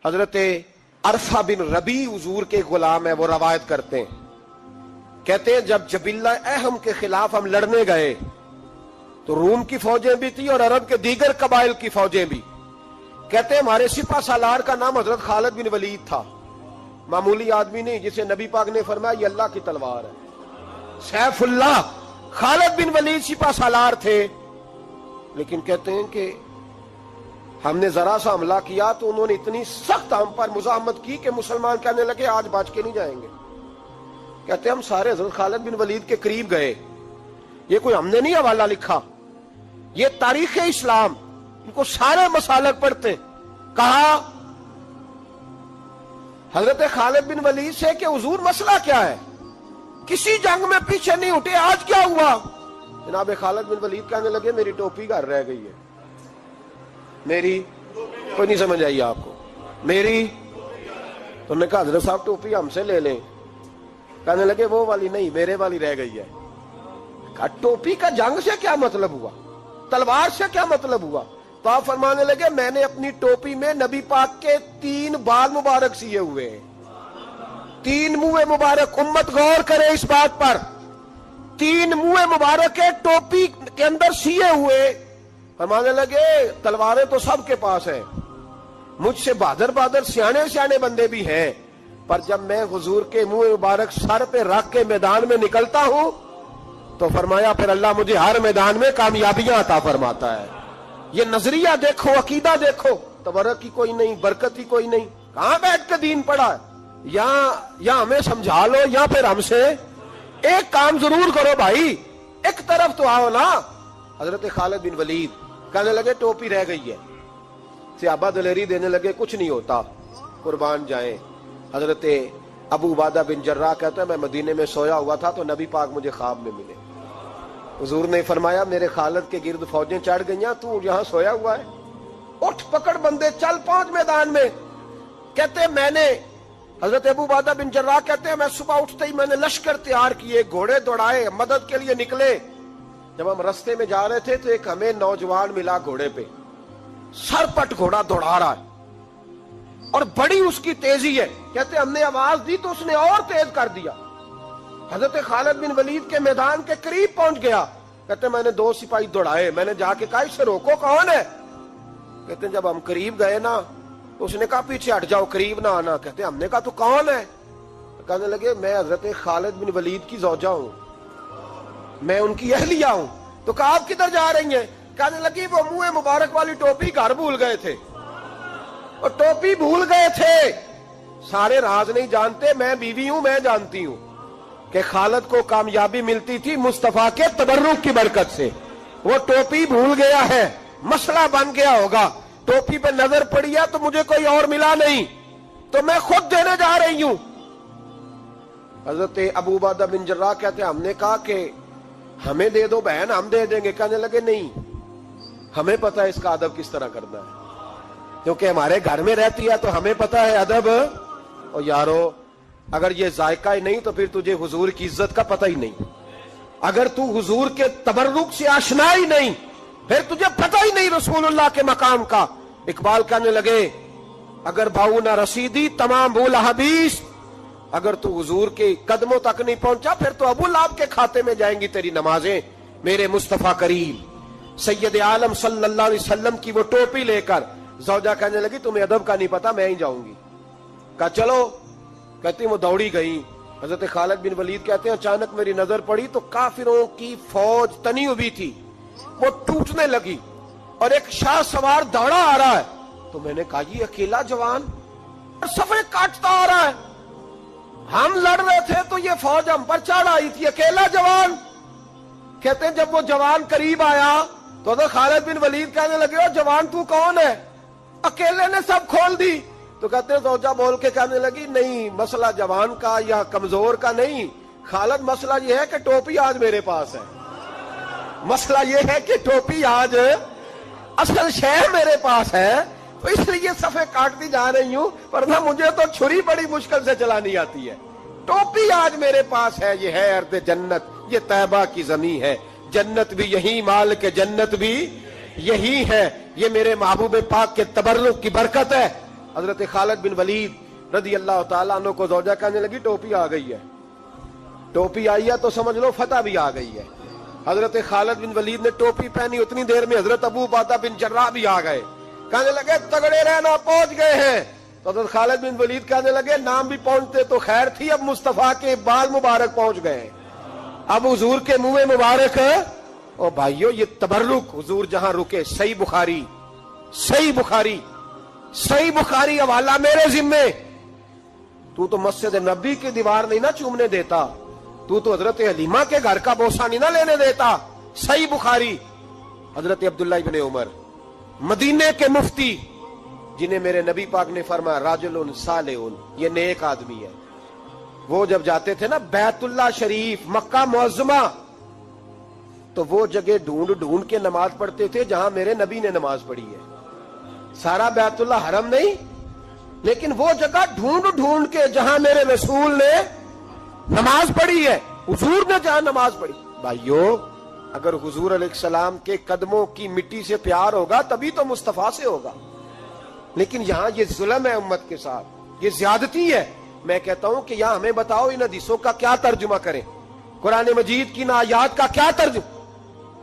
حضرت عرفہ بن ربی حضور کے غلام ہے، وہ روایت کرتے ہیں، کہتے ہیں جب جبلہ اہم کے خلاف ہم لڑنے گئے تو روم کی فوجیں بھی تھی اور عرب کے دیگر قبائل کی فوجیں بھی. کہتے ہیں ہمارے سپہ سالار کا نام حضرت خالد بن ولید تھا، معمولی آدمی نہیں جسے نبی پاک نے فرمایا یہ اللہ کی تلوار ہے. سیف اللہ خالد بن ولید سپہ سالار تھے، لیکن کہتے ہیں کہ ہم نے ذرا سا حملہ کیا تو انہوں نے اتنی سخت ہم پر مزاحمت کی کہ مسلمان کہنے لگے آج بچ کے نہیں جائیں گے. کہتے ہیں ہم سارے حضرت خالد بن ولید کے قریب گئے. یہ کوئی ہم نے نہیں حوالہ لکھا، یہ تاریخ اسلام، ان کو سارے مسالک پڑھتے. کہا حضرت خالد بن ولید سے کہ حضور مسئلہ کیا ہے، کسی جنگ میں پیچھے نہیں اٹھے، آج کیا ہوا؟ جناب خالد بن ولید کہنے لگے میری ٹوپی گھر رہ گئی ہے. میری کوئی نہیں سمجھ آئی آپ کو؟ میری تو نے کہا حضرت صاحب ٹوپی ہم سے لے لیں. کہنے لگے وہ والی نہیں، میرے والی رہ گئی ہے. کہا ٹوپی کا جنگ سے کیا مطلب ہوا، تلوار سے کیا مطلب ہوا؟ تو آپ فرمانے لگے میں نے اپنی ٹوپی میں نبی پاک کے 3 بال مبارک سیے ہوئے ہیں، 3 منہ مبارک. امت غور کرے اس بات پر، 3 منہ مبارک کے ٹوپی کے اندر سیے ہوئے. فرمانے لگے تلواریں تو سب کے پاس ہیں، مجھ سے بہادر سیانے بندے بھی ہیں، پر جب میں حضور کے منہ مبارک سر پہ رکھ کے میدان میں نکلتا ہوں تو فرمایا پھر اللہ مجھے ہر میدان میں کامیابیاں عطا فرماتا ہے. یہ نظریہ دیکھو، عقیدہ دیکھو، تبرک کی کوئی نہیں، برکت کی کوئی نہیں. کہاں بیٹھ کے دین پڑھا ہے؟ یا ہمیں سمجھا لو یا پھر ہم سے ایک کام ضرور کرو بھائی، ایک طرف تو آؤ نا. حضرت خالد بن ولید کہنے لگے ٹوپی رہ گئی ہے. صحابہ دلیری دینے لگے کچھ نہیں ہوتا، قربان جائیں. حضرت ابو عبادہ بن جراح کہتا ہے میں مدینے میں سویا ہوا تھا تو نبی پاک مجھے خواب میں ملے. حضور نے فرمایا میرے خالد کے گرد فوجیں چڑھ گئیں، تو یہاں سویا ہوا ہے، اٹھ پکڑ بندے چل پہنچ میدان میں. کہتے میں نے حضرت ابو عبادہ بن جراح کہتے ہیں میں صبح اٹھتے ہی میں نے لشکر تیار کیے، گھوڑے دوڑائے، مدد کے لیے نکلے. جب ہم رستے میں جا رہے تھے تو ایک ہمیں نوجوان ملا گھوڑے پہ، سر پٹ گھوڑا دوڑا رہا ہے اور بڑی اس کی تیزی ہے. کہتے ہم نے آواز دی تو اس نے اور تیز کر دیا. حضرت خالد بن ولید کے میدان کے قریب پہنچ گیا. کہتے میں نے 2 سپاہی دوڑائے، میں نے جا کے کہا اس سے روکو کون ہے. کہتے جب ہم قریب گئے نا تو اس نے کہا پیچھے ہٹ جاؤ، قریب نہ آنا. کہتے ہم نے کہا تو کون ہے؟ کہنے لگے میں حضرت خالد بن ولید کی زوجہ ہوں، میں ان کی اہلیہ ہوں. تو کہا آپ کدھر جا رہی ہیں؟ کہنے لگی وہ منہ مبارک والی ٹوپی گھر بھول گئے تھے، اور ٹوپی بھول گئے تھے. سارے راز نہیں جانتے، میں بیوی ہوں، میں جانتی ہوں کہ خالد کو کامیابی ملتی تھی مصطفیٰ کے تبرک کی برکت سے. وہ ٹوپی بھول گیا ہے، مسئلہ بن گیا ہوگا. ٹوپی پہ نظر پڑی ہے تو مجھے کوئی اور ملا نہیں تو میں خود دینے جا رہی ہوں. حضرت ابو عبادہ بن جراح کہتے ہیں ہم نے کہا کہ ہمیں دے دو بہن، ہم دے دیں گے. کہنے لگے نہیں، ہمیں پتا ہے اس کا ادب کس طرح کرنا ہے، کیونکہ ہمارے گھر میں رہتی ہے تو ہمیں پتا ہے ادب. اور یارو اگر یہ ذائقہ ہی نہیں تو پھر تجھے حضور کی عزت کا پتہ ہی نہیں. اگر تو حضور کے تبرک سے آشنا ہی نہیں پھر تجھے پتہ ہی نہیں رسول اللہ کے مقام کا. اقبال کہنے لگے اگر باؤ نہ رسیدی تمام بول حدیث، اگر تو حضور کے قدموں تک نہیں پہنچا پھر تو ابو لہب کے کھاتے میں جائیں گی تیری نمازیں. میرے مصطفیٰ کریم سید عالم صلی اللہ علیہ وسلم کی وہ ٹوپی لے کر زوجہ کہنے لگی تمہیں ادب کا نہیں پتا، میں ہی جاؤں گی. کہا چلو. کہتی وہ دوڑی گئی. حضرت خالد بن ولید کہتے ہیں اچانک میری نظر پڑی تو کافروں کی فوج تنی ہوئی تھی، وہ ٹوٹنے لگی اور ایک شاہ سوار دوڑا آ رہا ہے. تو میں نے کہا یہ اکیلا جوان صفے کاٹتا آ رہا ہے، ہم لڑ رہے تھے تو یہ فوج ہم پر چڑھ آئی تھی، اکیلا جوان. کہتے ہیں جب وہ جوان قریب آیا تو حضرت خالد بن ولید کہنے لگے جوان تو کون ہے، اکیلے نے سب کھول دی. تو کہتے ہیں زوجہ بول کے کہنے لگی نہیں، مسئلہ جوان کا یا کمزور کا نہیں خالد، مسئلہ یہ ہے کہ ٹوپی آج میرے پاس ہے. مسئلہ یہ ہے کہ ٹوپی آج اصل شے میرے پاس ہے تو اس لیے صفے کاٹتی جا رہی ہوں، ورنہ مجھے تو چھری بڑی مشکل سے چلانی آتی ہے. ٹوپی آج میرے پاس ہے. یہ ہے ارض جنت، یہ طیبہ کی زمین ہے، جنت بھی یہی، مال کے جنت بھی یہی ہے. یہ میرے محبوب پاک کے تبرک کی برکت ہے. حضرت خالد بن ولید رضی اللہ تعالیٰ عنہ کو زوجہ کہنے لگی ٹوپی آ گئی ہے، ٹوپی آئی ہے تو سمجھ لو فتح بھی آ گئی ہے۔ حضرت خالد بن ولید نے ٹوپی پہنی، اتنی دیر میں حضرت ابو عبیدہ بن جراح بھی آ گئے، کہنے لگے تگڑے رہنا، پہنچ گئے ہیں۔ تو حضرت خالد بن ولید کہنے لگے نام بھی پہنچتے تو خیر تھی، اب مصطفیٰ کے بال مبارک پہنچ گئے، اب حضور کے منہ مبارک۔ او بھائیو یہ تبرک حضور جہاں رکے، صحیح بخاری، صحیح بخاری، صحیح بخاری حوالہ میرے ذمے۔ تو مسجد نبی کی دیوار نہیں نہ چومنے دیتا، تو حضرت حلیمہ کے گھر کا بوسہ نہیں نہ لینے دیتا۔ صحیح بخاری۔ حضرت عبداللہ ابن عمر مدینے کے مفتی، جنہیں میرے نبی پاک نے فرمایا راجل صالح، یہ نیک آدمی ہے، وہ جب جاتے تھے نا بیت اللہ شریف مکہ معظمہ، تو وہ جگہ ڈھونڈ ڈھونڈ کے نماز پڑھتے تھے جہاں میرے نبی نے نماز پڑھی ہے۔ سارا بیت اللہ حرم نہیں، لیکن وہ جگہ ڈھونڈ ڈھونڈ کے جہاں میرے رسول نے نماز پڑھی ہے، حضور نے جہاں نماز پڑھی۔ بھائیو اگر حضور علیہ السلام کے قدموں کی مٹی سے پیار ہوگا تبھی تو مصطفیٰ سے ہوگا، لیکن یہاں یہ ظلم ہے امت کے ساتھ، یہ زیادتی ہے۔ میں کہتا ہوں کہ یہاں ہمیں بتاؤ ان حدیثوں کا کیا ترجمہ کریں، قرآن مجید کی ان آیات کا کیا ترجمہ۔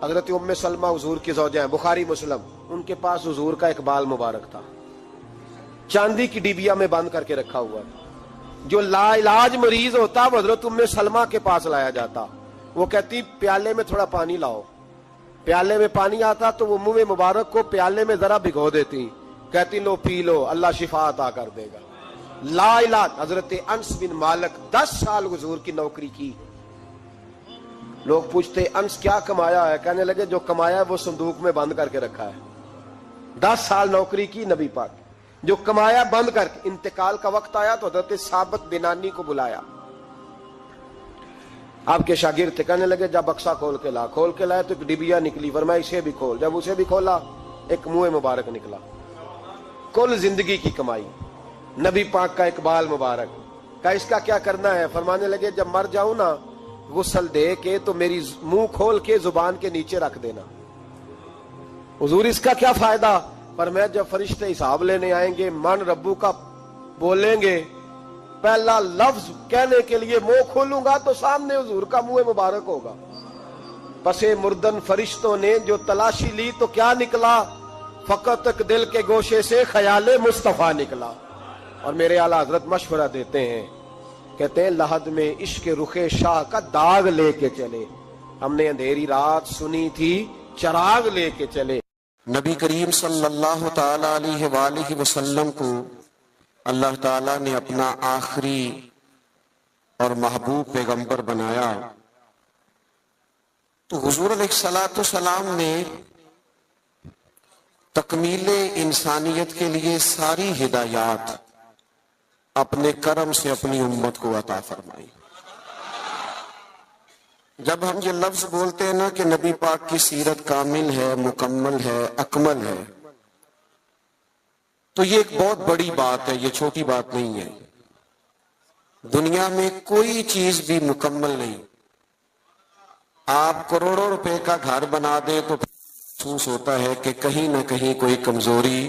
حضرت ام سلمہ حضور کی زوجہ ہیں، بخاری مسلم، ان کے پاس حضور کا ایک بال مبارک تھا، چاندی کی ڈیبیا میں بند کر کے رکھا ہوا تھا۔ جو لا علاج مریض ہوتا وہ حضرت ام سلمہ کے پاس لایا جاتا، وہ کہتی پیالے میں تھوڑا پانی لاؤ، پیالے میں پانی آتا تو وہ منہ مبارک کو پیالے میں ذرا بھگو دیتی، کہتی لو پی لو، اللہ شفا عطا کر دے گا۔ لا علاج۔ حضرت انس بن مالک 10 سال حضور کی نوکری کی۔ لوگ پوچھتے انس کیا کمایا ہے، کہنے لگے جو کمایا ہے وہ صندوق میں بند کر کے رکھا ہے۔ 10 سال نوکری کی نبی پاک، جو کمایا بند کر کے، انتقال کا وقت آیا تو حضرت ثابت بنانی کو بلایا، آپ کے شاگرد تھے، کہنے لگے جب بکسا کھول کے لا، کھول کے لائے تو ایک ڈبیا نکلی، فرمایا اسے بھی کھول، جب اسے بھی کھولا ایک منہ مبارک نکلا۔ کل زندگی کی کمائی، نبی پاک کا اقبال مبارک کا، اس کا کیا کرنا ہے؟ فرمانے لگے جب مر جاؤں نا غسل دے کے تو میری منہ کھول کے زبان کے نیچے رکھ دینا۔ حضور اس کا کیا فائدہ؟ پر میں جب فرشتے حساب لینے آئیں گے من ربو کا بولیں گے، پہلا لفظ کہنے کے لیے منہ کھولوں گا تو سامنے حضور کا منہ مبارک ہوگا۔ پسے مردن فرشتوں نے جو تلاشی لی تو کیا نکلا؟ فقط ایک دل کے گوشے سے خیال مصطفیٰ نکلا۔ اور میرے اعلیٰ حضرت مشورہ دیتے ہیں، کہتے ہیں لحد میں عشق رخ شاہ کا داغ لے کے چلے، ہم نے اندھیری رات سنی تھی چراغ لے کے چلے۔ نبی کریم صلی اللہ تعالی علیہ وآلہ وسلم کو اللہ تعالیٰ نے اپنا آخری اور محبوب پیغمبر بنایا، تو حضور علیہ السلام نے تکمیل انسانیت کے لیے ساری ہدایات اپنے کرم سے اپنی امت کو عطا فرمائی۔ جب ہم یہ لفظ بولتے ہیں نا کہ نبی پاک کی سیرت کامل ہے، مکمل ہے، اکمل ہے، تو یہ ایک بہت بڑی بات ہے، یہ چھوٹی بات نہیں ہے۔ دنیا میں کوئی چیز بھی مکمل نہیں، آپ کروڑوں روپے کا گھر بنا دیں تو محسوس ہوتا ہے کہ کہیں نہ کہیں کوئی کمزوری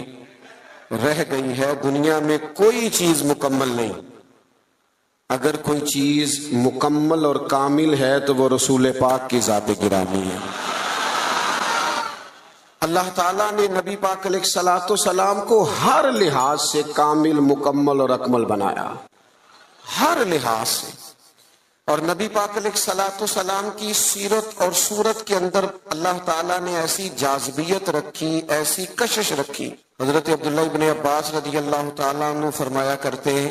رہ گئی ہے۔ دنیا میں کوئی چیز مکمل نہیں، اگر کوئی چیز مکمل اور کامل ہے تو وہ رسول پاک کی ذات گرامی ہے۔ اللہ تعالیٰ نے نبی پاک علیہ السلام کو ہر لحاظ سے کامل، مکمل اور اکمل بنایا، ہر لحاظ سے۔ اور نبی پاک علیہ السلام کی سیرت اور صورت کے اندر اللہ تعالیٰ نے ایسی جاذبیت رکھی، ایسی کشش رکھی۔ حضرت عبداللہ ابن عباس رضی اللہ تعالیٰ عنہ فرمایا کرتے ہیں،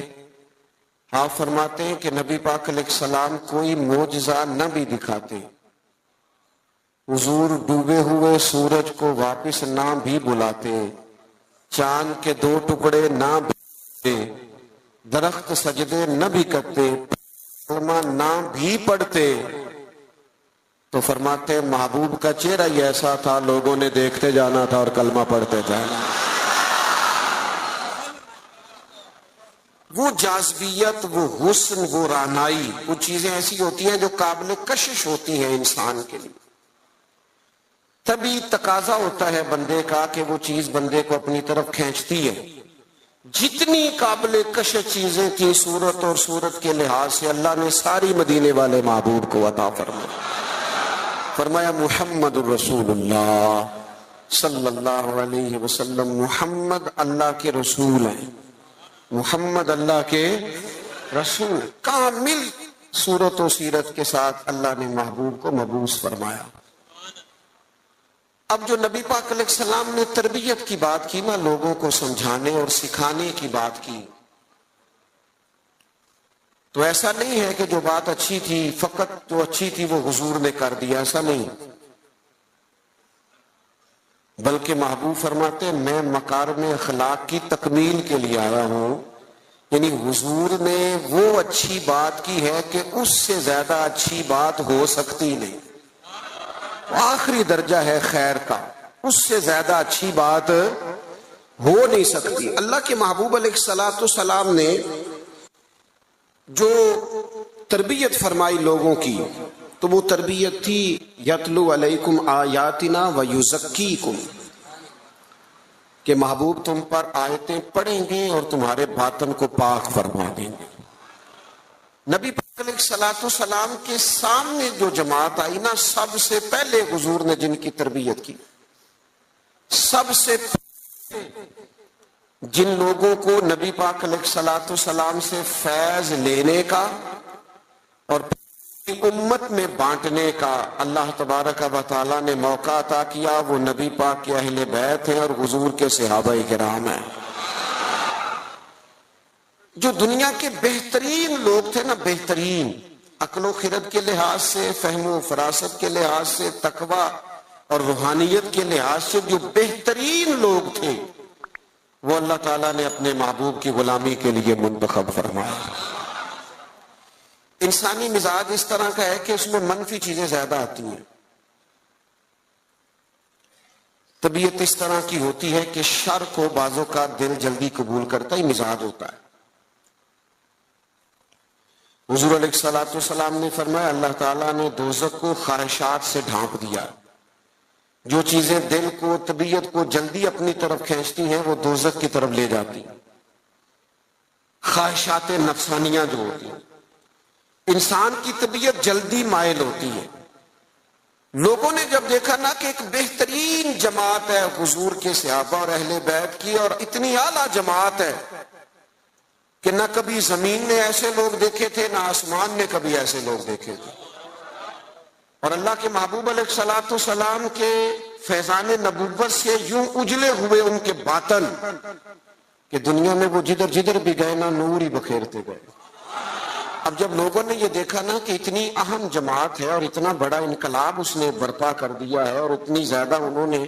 آپ فرماتے ہیں کہ نبی پاک علیہ السلام کوئی معجزہ نہ بھی دکھاتے، حضور ڈوبے ہوئے سورج کو واپس نہ بھی بلاتے، چاند کے 2 ٹکڑے نہ بھی، درخت سجدے نہ بھی کرتے، کلمہ نہ بھی پڑھتے، تو فرماتے محبوب کا چہرہ ہی ایسا تھا، لوگوں نے دیکھتے جانا تھا اور کلمہ پڑھتے جانا۔ وہ جاذبیت، وہ حسن، وہ رعنائی، وہ چیزیں ایسی ہوتی ہیں جو قابل کشش ہوتی ہیں انسان کے لیے۔ تبھی تقاضا ہوتا ہے بندے کا کہ وہ چیز بندے کو اپنی طرف کھینچتی ہے۔ جتنی قابل کشش چیزیں تھیں صورت اور صورت کے لحاظ سے اللہ نے ساری مدینے والے محبوب کو عطا فرمایا محمد الرسول اللہ صلی اللہ علیہ وسلم، محمد اللہ کے رسول ہیں، محمد اللہ کے رسول، کامل صورت و سیرت کے ساتھ اللہ نے محبوب کو مبعوث فرمایا۔ اب جو نبی پاک علیہ السلام نے تربیت کی بات کی نا، لوگوں کو سمجھانے اور سکھانے کی بات کی، تو ایسا نہیں ہے کہ جو بات اچھی تھی فقط جو اچھی تھی وہ حضور نے کر دیا، ایسا نہیں، بلکہ محبوب فرماتے ہیں میں مکارم اخلاق کی تکمیل کے لیے آیا ہوں، یعنی حضور نے وہ اچھی بات کی ہے کہ اس سے زیادہ اچھی بات ہو سکتی نہیں، آخری درجہ ہے خیر کا، اس سے زیادہ اچھی بات ہو نہیں سکتی۔ اللہ کے محبوب علیہ السلام نے جو تربیت فرمائی لوگوں کی، تو وہ تربیت تھی یتلو علیکم آیاتنا ویزکیکم، کہ محبوب تم پر آیتیں پڑھیں گے اور تمہارے باطن کو پاک فرما دیں گے۔ نبی پاک علیہ السلام کے سامنے جو جماعت آئی نا، سب سے پہلے حضور نے جن کی تربیت کی، سب سے پہلے جن لوگوں کو نبی پاک علیہ السلام سے فیض لینے کا اور امت میں بانٹنے کا اللہ تبارک و تعالیٰ نے موقع عطا کیا، وہ نبی پاک کے اہل بیت ہیں اور حضور کے صحابہ کرام ہیں۔ جو دنیا کے بہترین لوگ تھے نا، بہترین عقل و خرد کے لحاظ سے، فہم و فراست کے لحاظ سے، تقوی اور روحانیت کے لحاظ سے جو بہترین لوگ تھے، وہ اللہ تعالیٰ نے اپنے محبوب کی غلامی کے لیے منتخب فرمایا۔ انسانی مزاج اس طرح کا ہے کہ اس میں منفی چیزیں زیادہ آتی ہیں، طبیعت اس طرح کی ہوتی ہے کہ شر کو بعضوں کا دل جلدی قبول کرتا ہی مزاج ہوتا ہے۔ حضور علیہ السلام نے فرمایا اللہ تعالیٰ نے دوزخ کو خواہشات سے ڈھانپ دیا، جو چیزیں دل کو طبیعت کو جلدی اپنی طرف کھینچتی ہیں وہ دوزخ کی طرف لے جاتی ہیں، خواہشات نفسانیہ جو ہوتی ہیں۔ انسان کی طبیعت جلدی مائل ہوتی ہے۔ لوگوں نے جب دیکھا نا کہ ایک بہترین جماعت ہے حضور کے صحابہ اور اہل بیت کی، اور اتنی اعلیٰ جماعت ہے کہ نہ کبھی زمین نے ایسے لوگ دیکھے تھے نہ آسمان نے کبھی ایسے لوگ دیکھے تھے، اور اللہ کے محبوب علیہ السلام کے فیضان نبوت سے یوں اجلے ہوئے ان کے باطن کہ دنیا میں وہ جدھر جدھر بھی گئے نا نور ہی بکھیرتے گئے۔ اب جب لوگوں نے یہ دیکھا نا کہ اتنی اہم جماعت ہے اور اتنا بڑا انقلاب اس نے برپا کر دیا ہے اور اتنی زیادہ انہوں نے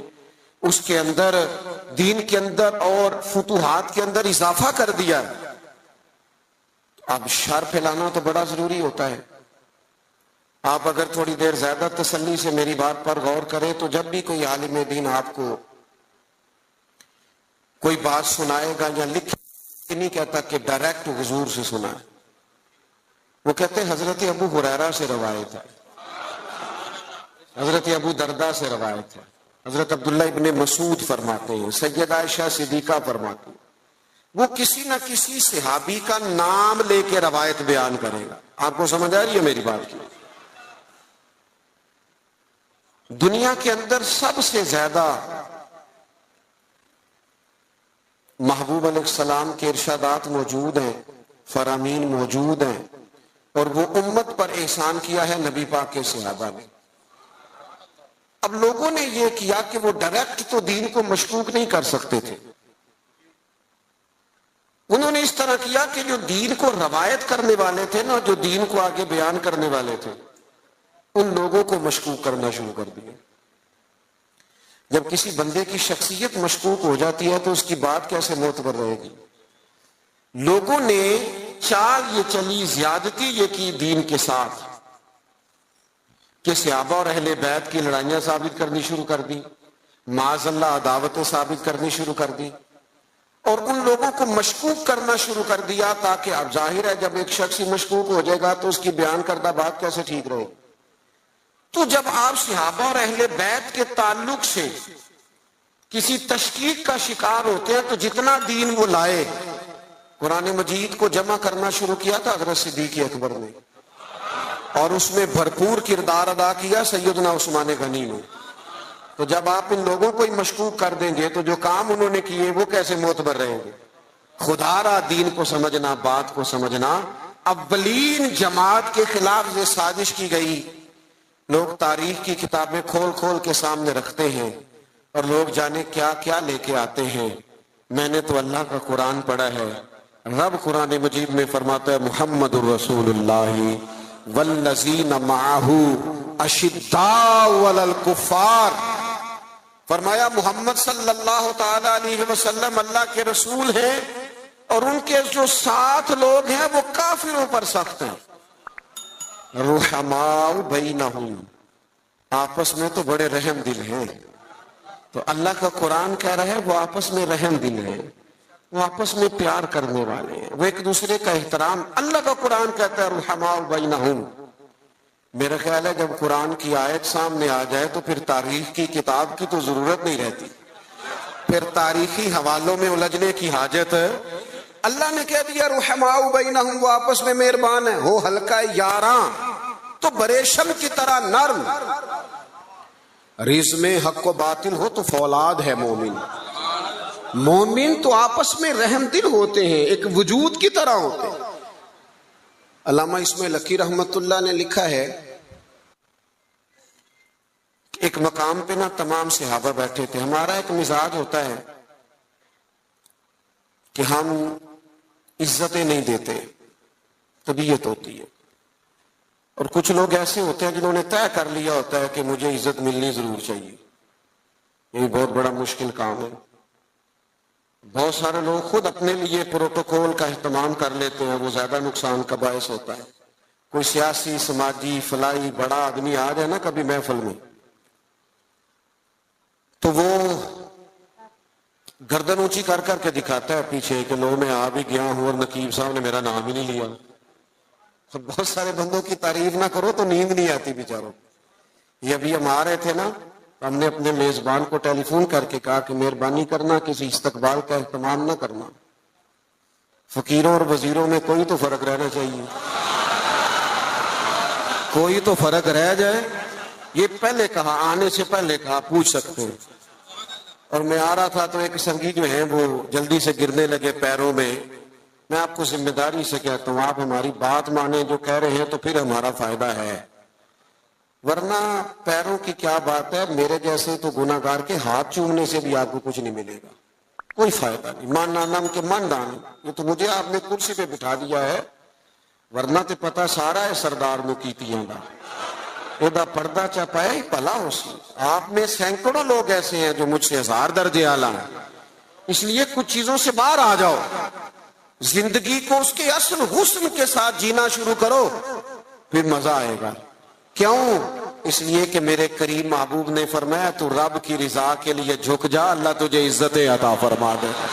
اس کے اندر دین کے اندر اور فتوحات کے اندر اضافہ کر دیا، اب شر پھیلانا تو بڑا ضروری ہوتا ہے۔ آپ اگر تھوڑی دیر زیادہ تسلی سے میری بات پر غور کریں تو جب بھی کوئی عالم دین آپ کو کوئی بات سنائے گا یا لکھے، نہیں کہتا کہ ڈائریکٹ حضور سے سنا ہے، وہ کہتے ہیں حضرت ابو ہریرہ سے روایت ہے، حضرت ابو دردہ سے روایت ہے، حضرت عبداللہ ابن مسعود فرماتے ہیں، سیدہ عائشہ صدیقہ فرماتی ہیں، وہ کسی نہ کسی صحابی کا نام لے کے روایت بیان کرے گا۔ آپ کو سمجھ آ رہی ہے میری بات کی؟ دنیا کے اندر سب سے زیادہ محبوب علیہ السلام کے ارشادات موجود ہیں، فرامین موجود ہیں، اور وہ امت پر احسان کیا ہے نبی پاک کے صحابہ نے۔ اب لوگوں نے یہ کیا کہ وہ ڈائریکٹ تو دین کو مشکوک نہیں کر سکتے تھے، انہوں نے اس طرح کیا کہ جو دین کو روایت کرنے والے تھے نا، جو دین کو آگے بیان کرنے والے تھے، ان لوگوں کو مشکوک کرنا شروع کر دیا۔ جب کسی بندے کی شخصیت مشکوک ہو جاتی ہے تو اس کی بات کیسے معتبر رہے گی؟ لوگوں نے چال یہ چلی، زیادتی یہ کی دین کے ساتھ کہ صحابہ اور اہل بیت کی لڑائیاں ثابت کرنی شروع کر دی، معاذ اللہ عداوتیں ثابت کرنی شروع کر دی، اور ان لوگوں کو مشکوک کرنا شروع کر دیا، تاکہ اب ظاہر ہے جب ایک شخص ہی مشکوک ہو جائے گا تو اس کی بیان کردہ بات کیسے ٹھیک رہے گی۔ تو جب آپ صحابہ اور اہل بیت کے تعلق سے کسی تشکیک کا شکار ہوتے ہیں تو جتنا دین وہ لائے، قرآن مجید کو جمع کرنا شروع کیا تھا حضرت صدیق اکبر نے، اور اس میں بھرپور کردار ادا کیا سیدنا عثمان غنی نے. تو جب آپ ان لوگوں کو ہی مشکوک کر دیں گے تو جو کام انہوں نے کیے وہ کیسے معتبر رہیں گے؟ خدا را دین کو سمجھنا، بات کو سمجھنا. اولین جماعت کے خلاف یہ سازش کی گئی. لوگ تاریخ کی کتابیں کھول کھول کے سامنے رکھتے ہیں اور لوگ جانے کیا کیا لے کے آتے ہیں. میں نے تو اللہ کا قرآن پڑھا ہے. رب قرآن مجید میں فرماتا ہے محمد الرسول اللہ والذین معہ اشداء علی الکفار. فرمایا محمد صلی اللہ تعالی علیہ وسلم اللہ کے رسول ہیں اور ان کے جو ساتھ لوگ ہیں وہ کافروں پر سخت ہیں. رحماء بینہم، آپس میں تو بڑے رحم دل ہیں. تو اللہ کا قرآن کہہ رہا ہے وہ آپس میں رحم دل ہیں، وہ آپس میں پیار کرنے والے ہیں، وہ ایک دوسرے کا احترام. اللہ کا قرآن کہتا ہے رحماء بینہم. میرا خیال ہے جب قرآن کی آیت سامنے آ جائے تو پھر تاریخ کی کتاب کی تو ضرورت نہیں رہتی، پھر تاریخی حوالوں میں الجھنے کی حاجت. اللہ نے کہہ دیا رحماء بینہم، وہ آپس میں مہربان ہیں. ہو ہلکا یاراں تو بریشم کی طرح نرم. رزم حق و باطل ہو تو فولاد ہے مومن. مومن تو آپس میں رحم دل ہوتے ہیں، ایک وجود کی طرح ہوتے ہیں. علامہ اسماعیل لکی رحمت اللہ نے لکھا ہے ایک مقام پہ نا تمام صحابہ بیٹھے تھے. ہمارا ایک مزاج ہوتا ہے کہ ہم عزتیں نہیں دیتے، طبیعت ہوتی ہے. اور کچھ لوگ ایسے ہوتے ہیں جنہوں نے طے کر لیا ہوتا ہے کہ مجھے عزت ملنی ضرور چاہیے. یہ بہت بڑا مشکل کام ہے. بہت سارے لوگ خود اپنے لیے پروٹوکول کا اہتمام کر لیتے ہیں، وہ زیادہ نقصان کا باعث ہوتا ہے. کوئی سیاسی سماجی فلاحی بڑا آدمی آ جائے نا کبھی محفل میں تو وہ گردن اونچی کر کر کے دکھاتا ہے پیچھے کہ لو میں آ بھی گیا ہوں اور نقیب صاحب نے میرا نام ہی نہیں لیا. بہت سارے بندوں کی تعریف نہ کرو تو نیند نہیں آتی بیچاروں. یہ ابھی ہم آ رہے تھے نا، ہم نے اپنے میزبان کو ٹیلی فون کر کے کہا کہ مہربانی کرنا کسی استقبال کا اہتمام نہ کرنا. فقیروں اور وزیروں میں کوئی تو فرق رہنا چاہیے، کوئی تو فرق رہ جائے. یہ پہلے کہا، آنے سے پہلے کہا، پوچھ سکتے ہیں. اور میں آ رہا تھا تو ایک سنگی جو ہیں وہ جلدی سے گرنے لگے پیروں میں. میں آپ کو ذمہ داری سے کہتا ہوں آپ ہماری بات مانیں، جو کہہ رہے ہیں تو پھر ہمارا فائدہ ہے، ورنہ پیروں کی کیا بات ہے. میرے جیسے تو گناہگار کے ہاتھ چومنے سے بھی آپ کو کچھ نہیں ملے گا، کوئی فائدہ نہیں. مان نام کے من دان، یہ تو مجھے آپ نے کرسی پہ بٹھا دیا ہے، ورنہ تو پتہ سارا ہے سردار نو کیتیاں دا ادا پردہ چپائے ہی پلا ہو سی. آپ میں سینکڑوں لوگ ایسے ہیں جو مجھ سے 1000 درجے اعلیٰ ہیں. اس لیے کچھ چیزوں سے باہر آ جاؤ، زندگی کو اس کے اصل حسن کے ساتھ جینا شروع کرو، پھر مزہ آئے گا. کیوں؟ اس لیے کہ میرے کریم محبوب نے فرمایا تو رب کی رضا کے لیے جھک جا، اللہ تجھے عزتیں عطا فرما دے گا،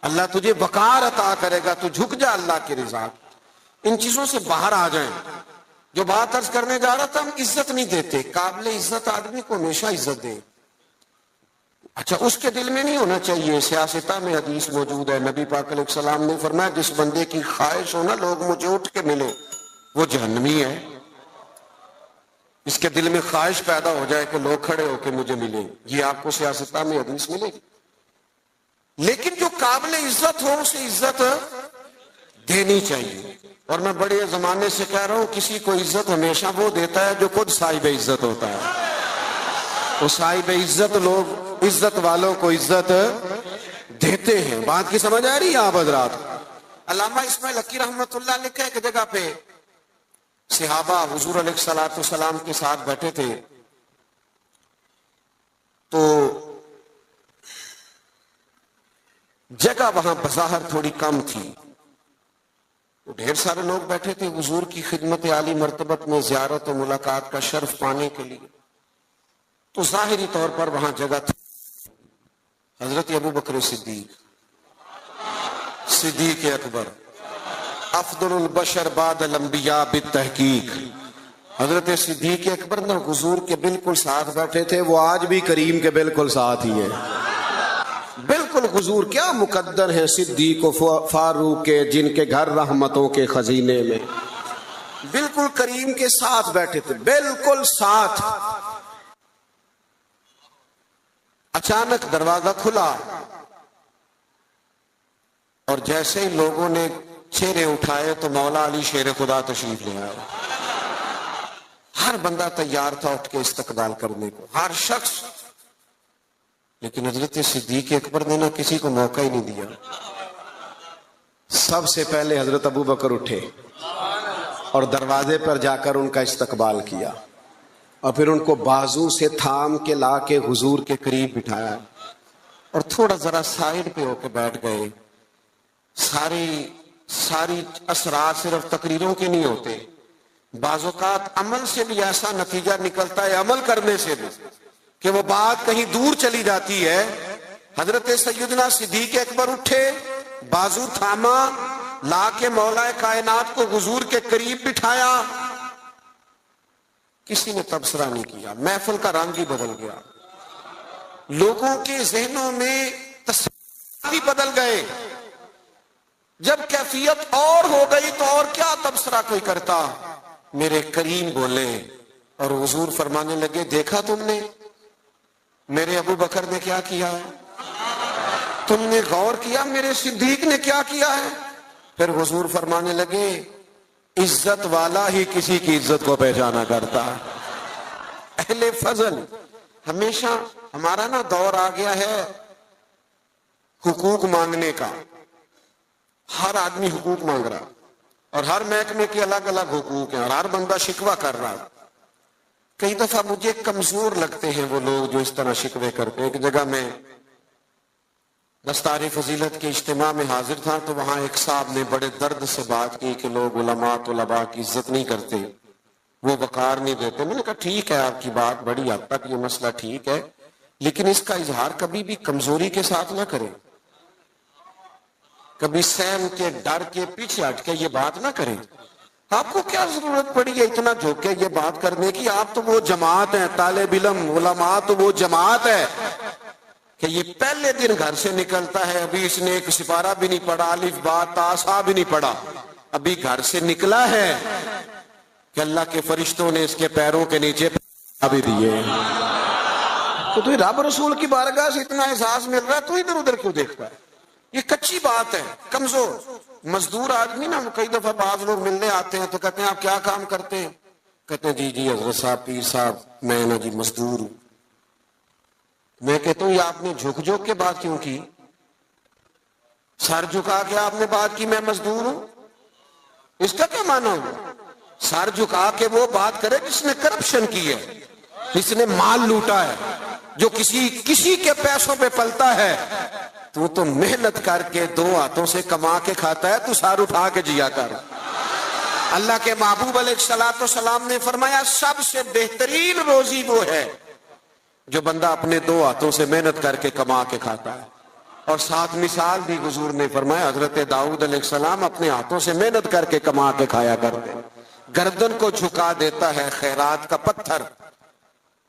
اللہ تجھے وقار عطا کرے گا. تو جھک جا اللہ کی رضا. ان چیزوں سے باہر آ جائیں. جو بات عرض کرنے جا رہا تھا، ہم عزت نہیں دیتے. قابل عزت آدمی کو ہمیشہ عزت دیں. اچھا، اس کے دل میں نہیں ہونا چاہیے. سیاستہ میں حدیث موجود ہے، نبی پاک علیہ السلام نے فرمایا جس بندے کی خواہش ہو نا لوگ مجھے اٹھ کے ملے، وہ جہنمی ہے. اس کے دل میں خواہش پیدا ہو جائے کہ لوگ کھڑے ہو کے مجھے ملیں، یہ آپ کو سیاستہ میں حدیث ملے گی. لیکن جو قابل عزت ہو اسے عزت دینی چاہیے. اور میں بڑے زمانے سے کہہ رہا ہوں کسی کو عزت ہمیشہ وہ دیتا ہے جو خود صاحب عزت ہوتا ہے. وہ صاحب عزت لوگ عزت والوں کو عزت دیتے ہیں. بات کی سمجھ آ رہی ہے آپ حضرات؟ علامہ اسماعیل لکی رحمت اللہ لکھا ہے کہ جگہ پہ صحابہ حضور علیہ السلام کے ساتھ بیٹھے تھے تو جگہ وہاں بظاہر تھوڑی کم تھی. ڈھیر سارے لوگ بیٹھے تھے حضور کی خدمت عالی مرتبت میں زیارت و ملاقات کا شرف پانے کے لیے. تو ظاہری طور پر وہاں جگہ تھی. حضرت ابو بکر صدیق اکبر افضل البشر بعد الانبیاء بالتحقیق، حضرت صدیق اکبر نے حضور کے بالکل ساتھ بیٹھے تھے، وہ آج بھی کریم کے بالکل ساتھ ہی ہیں، بالکل حضور کیا مقدر ہیں صدیق و فاروق کے، جن کے گھر رحمتوں کے خزینے میں، بالکل کریم کے ساتھ بیٹھے تھے، بالکل ساتھ۔ اچانک دروازہ کھلا اور جیسے ہی لوگوں نے چہرے اٹھائے تو مولا علی شیر خدا تشریف لے آئے۔ ہر بندہ تیار تھا اٹھ کے استقبال کرنے کو، ہر شخص، لیکن حضرت صدیق اکبر نے نہ کسی کو موقع ہی نہیں دیا۔ سب سے پہلے حضرت ابو بکر اٹھے اور دروازے پر جا کر ان کا استقبال کیا، اور پھر ان کو بازو سے تھام کے لا کے حضور کے قریب بٹھایا اور تھوڑا ذرا سائڈ پہ ہو کے بیٹھ گئے۔ ساری اثرات صرف تقریروں کے نہیں ہوتے، بعض اوقات عمل سے بھی ایسا نتیجہ نکلتا ہے، عمل کرنے سے بھی، کہ وہ بات کہیں دور چلی جاتی ہے۔ حضرت سیدنا صدیق اکبر اٹھے، بازو تھاما، لا کے مولا کائنات کو حضور کے قریب بٹھایا۔ کسی نے تبصرہ نہیں کیا، محفل کا رنگ ہی بدل گیا، لوگوں کے ذہنوں میں تصور بدل گئے۔ جب کیفیت اور ہو گئی تو اور کیا تبصرہ کوئی کرتا۔ میرے کریم بولے اور حضور فرمانے لگے، دیکھا تم نے میرے ابو بکر نے کیا کیا ہے؟ تم نے غور کیا میرے صدیق نے کیا کیا ہے؟ پھر حضور فرمانے لگے، عزت والا ہی کسی کی عزت کو پہچانا کرتا ہے۔ اہل فضل، ہمیشہ ہمارا نا دور آ گیا ہے حقوق مانگنے کا، ہر آدمی حقوق مانگ رہا، اور ہر محکمے کے الگ الگ حقوق ہیں، اور ہر بندہ شکوہ کر رہا۔ کئی دفعہ مجھے کمزور لگتے ہیں وہ لوگ جو اس طرح شکوے کرتے ہیں۔ ایک جگہ میں دستار فضیلت کے اجتماع میں حاضر تھا تو وہاں ایک صاحب نے بڑے درد سے بات کی کہ لوگ علماء طلباء کی عزت نہیں کرتے، وہ وقار نہیں دیتے۔ میں نے کہا ٹھیک ہے، آپ کی بات بڑی حد تک یہ مسئلہ ٹھیک ہے، لیکن اس کا اظہار کبھی بھی کمزوری کے ساتھ نہ کریں، کبھی سہم کے ڈر کے پیچھے ہٹ کے یہ بات نہ کریں۔ آپ کو کیا ضرورت پڑی ہے اتنا جھوک کے یہ بات کرنے کی؟ آپ تو وہ جماعت ہیں، طالب علم علماء تو وہ جماعت ہے کہ یہ پہلے دن گھر سے نکلتا ہے، ابھی اس نے ایک سپارہ بھی نہیں پڑھا، الف با تا سا بھی نہیں پڑھا، ابھی گھر سے نکلا ہے کہ اللہ کے فرشتوں نے اس کے پیروں کے نیچے بھی دیے۔ تو رب رسول کی بارگاہ سے اتنا احساس مل رہا ہے تو ادھر ادھر کیوں دیکھتا ہے؟ یہ کچی بات ہے، کمزور مزدور آدمی نا، کئی دفعہ بعض لوگ ملنے آتے ہیں تو کہتے ہیں آپ کیا کام کرتے ہیں؟ کہتے ہیں جی حضرت صاحب، پیر صاحب، میں نا جی مزدور ہوں۔ میں کہتا ہوں یہ آپ نے جھک جھک کے بات کیوں کی؟ سر جھکا کے آپ نے بات کی میں مزدور ہوں، اس کا کیا معنی ہوا؟ سر جھکا کے وہ بات کرے جس نے کرپشن کی ہے، جس نے مال لوٹا ہے، جو کسی کے پیسوں پہ پلتا ہے۔ تو محنت کر کے دو ہاتھوں سے کما کے کھاتا ہے، تو سار اٹھا کے جیا کر۔ اللہ کے محبوب علیہ الصلوۃ والسلام نے فرمایا سب سے بہترین روزی وہ ہے جو بندہ اپنے دو ہاتھوں سے محنت کر کے کما کے کھاتا ہے۔ اور ساتھ مثال دی حضور نے فرمایا حضرت داؤد علیہ السلام اپنے ہاتھوں سے محنت کر کے کما کے کھایا کرتے۔ گردن کو جھکا دیتا ہے خیرات کا پتھر،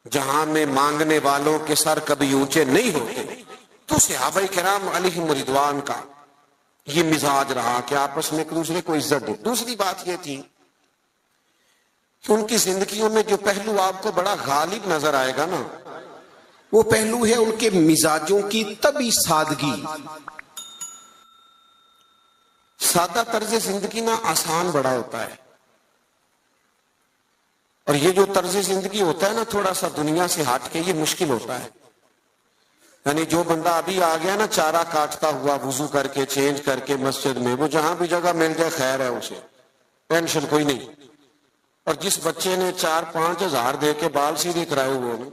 جہاں میں مانگنے والوں کے سر کبھی اونچے نہیں ہوتے۔ تو صحابہ کرام علیہم رضوان کا یہ مزاج رہا کہ آپس میں ایک دوسرے کو عزت دے۔ دوسری بات یہ تھی کہ ان کی زندگیوں میں جو پہلو آپ کو بڑا غالب نظر آئے گا نا، وہ پہلو ہے ان کے مزاجوں کی طبی سادگی۔ سادہ طرز زندگی نا آسان بڑا ہوتا ہے، اور یہ جو طرز زندگی ہوتا ہے نا تھوڑا سا دنیا سے ہٹ کے، یہ مشکل ہوتا ہے۔ یعنی جو بندہ ابھی آ گیا نا چارہ کاٹتا ہوا وضو کر کے چینج کر کے مسجد میں، وہ جہاں بھی جگہ مل جائے خیر ہے، اسے ٹینشن کوئی نہیں۔ اور جس بچے نے 4-5 ہزار دے کے بال سیدھے کرائے ہوئے نا،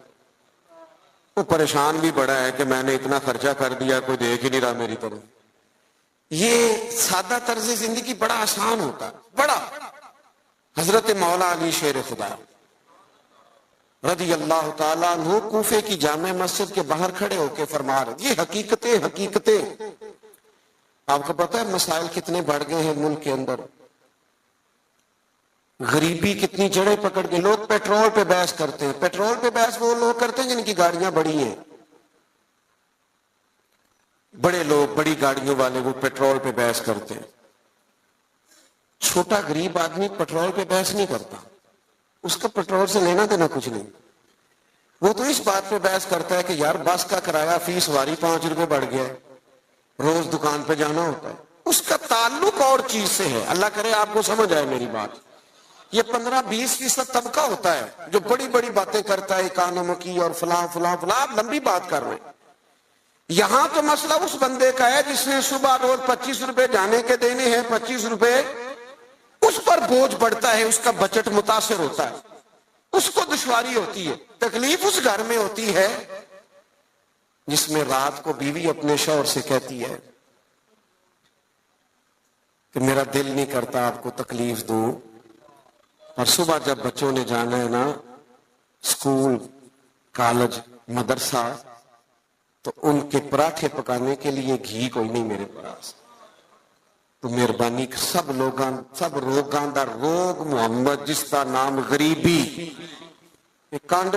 وہ پریشان بھی بڑا ہے کہ میں نے اتنا خرچہ کر دیا، کوئی دیکھ ہی نہیں رہا میری طرف۔ یہ سادہ طرز زندگی بڑا آسان ہوتا ہے، بڑا۔ حضرت مولا علی شیر خدا رضی اللہ تعالیٰ عنہ کوفے کی جامع مسجد کے باہر کھڑے ہو کے فرما رہے، یہ حقیقتیں آپ کو پتہ ہے مسائل کتنے بڑھ گئے ہیں ملک کے اندر۔ غریبی کتنی جڑیں پکڑ کے لوگ پیٹرول پہ بحث کرتے ہیں. پیٹرول پہ بحث وہ لوگ کرتے ہیں جن کی گاڑیاں بڑی ہیں. بڑے لوگ بڑی گاڑیوں والے وہ پیٹرول پہ بحث کرتے ہیں. چھوٹا غریب آدمی پیٹرول پہ بحث نہیں کرتا, اس کا پیٹرول سے لینا دینا کچھ نہیں. وہ تو اس بات پہ بحث کرتا ہے کہ یار بس کا کرایہ فی سواری 5 روپے بڑھ گیا ہے, روز دکان پہ جانا ہوتا ہے. اس کا تعلق اور چیز سے ہے. اللہ کرے آپ کو سمجھ آئے میری بات. یہ 15-20% طبقہ ہوتا ہے جو بڑی بڑی باتیں کرتا ہے اکانومی کی اور فلاں فلاں فلاں. آپ لمبی بات کر رہے ہیں. یہاں تو مسئلہ اس بندے کا ہے جس نے صبح روز 25 روپے جانے کے دینے ہیں, 25 روپے اس پر بوجھ پڑتا ہے, اس کا بجٹ متاثر ہوتا ہے, اس کو دشواری ہوتی ہے. تکلیف اس گھر میں ہوتی ہے جس میں رات کو بیوی اپنے شوہر سے کہتی ہے کہ میرا دل نہیں کرتا آپ کو تکلیف دوں, اور صبح جب بچوں نے جانا ہے نا اسکول, کالج, مدرسہ, تو ان کے پراٹھے پکانے کے لیے گھی کوئی نہیں میرے پاس. تو مہربانی سب روگاں دا روگ محمد جس کا نام غریبی, کنڈ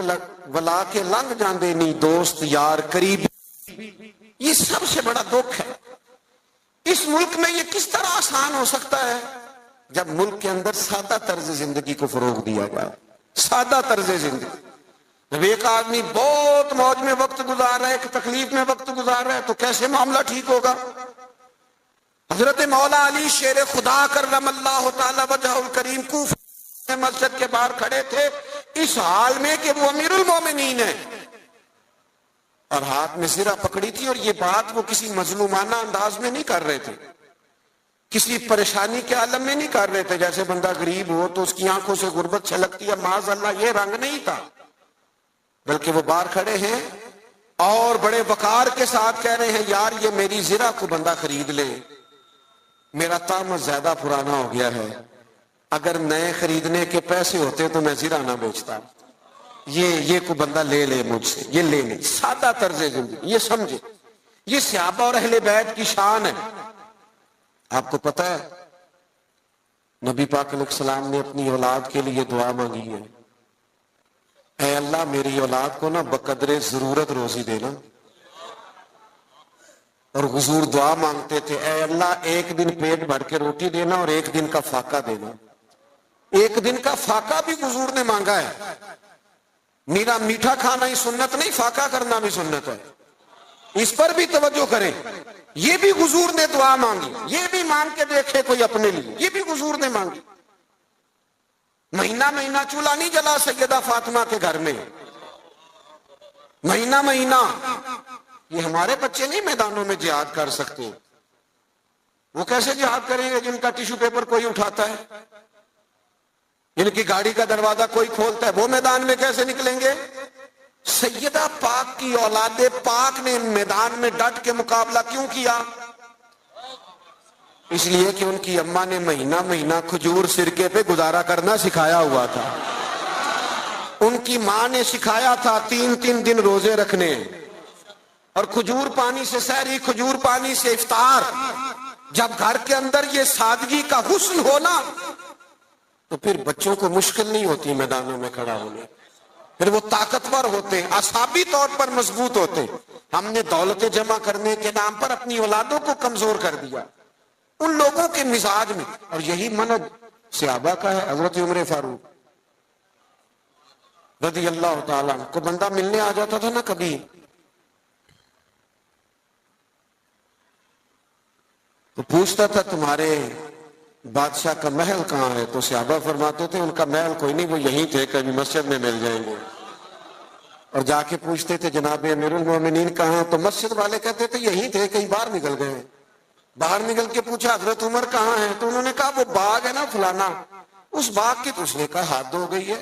ولا کے لنگ جاندے نہیں دوست یار قریبی. یہ سب سے بڑا دکھ ہے. اس ملک میں یہ کس طرح آسان ہو سکتا ہے جب ملک کے اندر سادہ طرز زندگی کو فروغ دیا جائے. سادہ طرز زندگی. جب ایک آدمی بہت موج میں وقت گزار رہا ہے, ایک تکلیف میں وقت گزار رہا ہے, تو کیسے معاملہ ٹھیک ہوگا؟ حضرت مولا علی شیر خدا کرم اللہ تعالی وجہہ الکریم کوفہ مسجد کے باہر کھڑے تھے اس حال میں کہ وہ امیر المومنین ہیں, اور ہاتھ میں زرہ پکڑی تھی. اور یہ بات وہ کسی مظلومانہ انداز میں نہیں کر رہے تھے, کسی پریشانی کے عالم میں نہیں کر رہے تھے. جیسے بندہ غریب ہو تو اس کی آنکھوں سے غربت چھلکتی ہے, معاذ اللہ یہ رنگ نہیں تھا. بلکہ وہ باہر کھڑے ہیں اور بڑے وقار کے ساتھ کہہ رہے ہیں یار یہ میری زرہ کو بندہ خرید لے, میرا طعم زیادہ پرانا ہو گیا ہے, اگر نئے خریدنے کے پیسے ہوتے تو میں زرہ نہ بیچتا. یہ کو بندہ لے لے مجھ سے, یہ لے لے. سادہ طرز زندگی, یہ سمجھے, یہ صحابہ اور اہل بیت کی شان ہے. آپ کو پتہ ہے نبی پاک علیہ السلام نے اپنی اولاد کے لیے دعا مانگی ہے, اے اللہ میری اولاد کو نا بقدر ضرورت روزی دینا. اور حضور دعا مانگتے تھے اے اللہ ایک دن پیٹ بھر کے روٹی دینا اور ایک دن کا فاقہ دینا. ایک دن کا فاقہ بھی حضور نے مانگا ہے. میرا میٹھا کھانا ہی سنت نہیں, فاقہ کرنا بھی سنت ہے. اس پر بھی توجہ کریں. یہ بھی حضور نے دعا مانگی, یہ بھی مانگ کے دیکھے کوئی اپنے لیے, یہ بھی حضور نے مانگی. مہینہ مہینہ چولہا نہیں جلا سیدہ فاطمہ کے گھر میں, مہینہ مہینہ. یہ ہمارے بچے نہیں میدانوں میں جہاد کر سکتے. وہ کیسے جہاد کریں گے جن کا ٹیشو پیپر کوئی اٹھاتا ہے, جن کی گاڑی کا دروازہ کوئی کھولتا ہے, وہ میدان میں کیسے نکلیں گے؟ سیدہ پاک کی اولاد پاک نے میدان میں ڈٹ کے مقابلہ کیوں کیا؟ اس لیے کہ ان کی اماں نے مہینہ مہینہ کھجور سرکے پہ گزارا کرنا سکھایا ہوا تھا. ان کی ماں نے سکھایا تھا 3 دن روزے رکھنے, اور کھجور پانی سے سحری, کھجور پانی سے افطار. جب گھر کے اندر یہ سادگی کا حسن ہونا تو پھر بچوں کو مشکل نہیں ہوتی میدانوں میں کھڑا ہونے, پھر وہ طاقتور ہوتے, اعصابی طور پر مضبوط ہوتے. ہم نے دولت جمع کرنے کے نام پر اپنی اولادوں کو کمزور کر دیا ان لوگوں کے مزاج میں. اور یہی منہج صحابہ کا ہے. حضرت عمر فاروق رضی اللہ تعالیٰ کو بندہ ملنے آ جاتا تھا نا کبھی, تو پوچھتا تھا تمہارے بادشاہ کا محل کہاں ہے؟ تو صحابہ فرماتے تھے ان کا محل کوئی نہیں, وہ یہیں تھے, کبھی مسجد میں مل جائیں گے. اور جا کے پوچھتے تھے جناب امیر المومنین کہاں ہیں؟ تو مسجد والے کہتے تھے یہیں تھے, کہیں باہر نکل گئے. باہر نکل کے پوچھا حضرت عمر کہاں ہیں؟ تو انہوں نے کہا وہ باغ ہے نا فلانا, اس باغ کی. تو اس نے کہا حد ہو گئی ہے,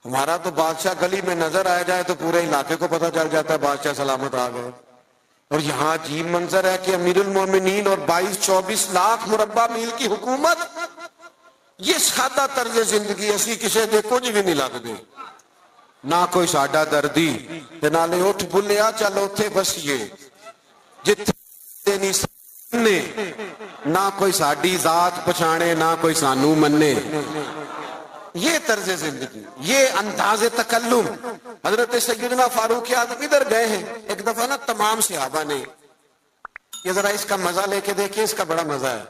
ہمارا تو بادشاہ گلی میں نظر آ جائے تو پورے علاقے کو پتہ چل جاتا ہے بادشاہ سلامت آ گئے. اور یہاں عجیب منظر ہے کہ امیر المومنین اور 22-24 لاکھ مربع میل کی حکومت, یہ سادہ طرز زندگی اسی کسے دے کچھ بھی نہیں لگتے. نہ کوئی ساڈا دردی تے نالے اٹھ بلیا چل اوتھے بسیے جتھے نہیں سنے, نہ کوئی ساڈی ذات پچھانے نہ کوئی سانو منے. یہ طرز زندگی، یہ انداز تکلم. حضرت سیدنا فاروق اعظم ادھر گئے ہیں ایک دفعہ نا، تمام صحابہ نے یہ ذرا اس کا مزہ لے کے دیکھیں، اس کا بڑا مزہ ہے.